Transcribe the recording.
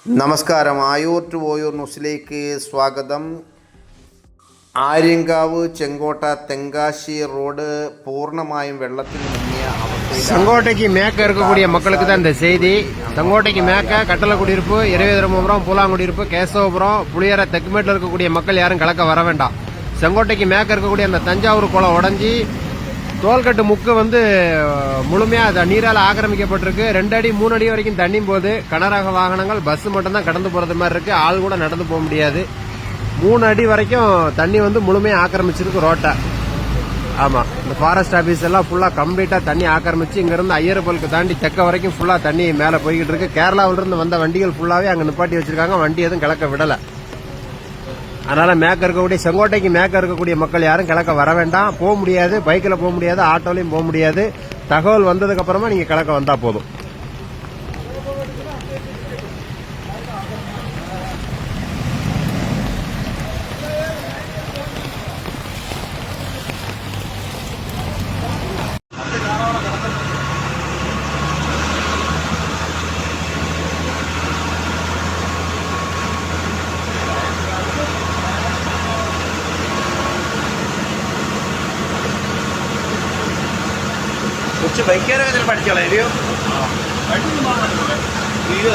നമസ്കാരം. ആയൂർ ടു ഓയൂർ ന്യൂസിലേക്ക് സ്വാഗതം. ആര്യങ്കാവ് ചെങ്കോട്ട തെങ്കാശി റോഡ് പൂർണ്ണമായും വെള്ളത്തിൽ മുങ്ങിയ അവസ്ഥയിൽ செங்கோட்டைக்கு மேற்க இருக்கக்கூடிய மக்களுக்கு தான் இந்த செய்தி. செங்கோட்டைக்கு மேற்க கட்டளை குடியிருப்பு, இரவேதரமபுரம், பூலாங்குடியிருப்பு, கேசவபுரம், புளியரை தெக்குமேட்டில் இருக்கக்கூடிய மக்கள் யாரும் கலக்க வர வேண்டாம். செங்கோட்டைக்கு மேற்க இருக்கக்கூடிய அந்த தஞ்சாவூர் குளம் உடஞ்சி தோல்கட்டு முக்கு முழுமையா நீரால் ஆக்கிரமிக்கப்பட்டிருக்கு. 2 அடி 3 அடி வரைக்கும் தண்ணி போகுது. கனரக வாகனங்கள் பஸ் மட்டும் தான் கடந்து போறது மாதிரி இருக்கு. ஆள் கூட நடந்து போக முடியாது. 3 அடி வரைக்கும் தண்ணி முழுமையா ஆக்கிரமிச்சிருக்கு ரோட்டை. ஆமா, இந்த ஃபாரஸ்ட் ஆபீஸ் எல்லாம் ஃபுல்லா கம்ப்ளீட்டா தண்ணி ஆக்கிரமிச்சு இங்க இருந்து ஐயரப்பலுக்கு தாண்டி தெக்க வரைக்கும் ஃபுல்லா தண்ணி மேல போய்கிட்டு இருக்கு. கேரளாவில இருந்து வந்த வண்டிகள் ஃபுல்லாவே அங்க நிப்பாட்டி வச்சிருக்காங்க. வண்டி எதுவும் கிளக்க விடல. அதனால மேற்க இருக்கக்கூடிய செங்கோட்டைக்கு மேற்க இருக்கக்கூடிய மக்கள் யாரும் கிழக்க வர வேண்டாம். போக முடியாது, பைக்கில் போக முடியாது, ஆட்டோலையும் போக முடியாது. தகவல் வந்ததுக்கு அப்புறமா நீங்க கிழக்க வந்தா போதும். കുറച്ച് ബൈക്കാരൊക്കെ ചിലപ്പോൾ അടിച്ചോളാം ഇല്ലയോ വീട്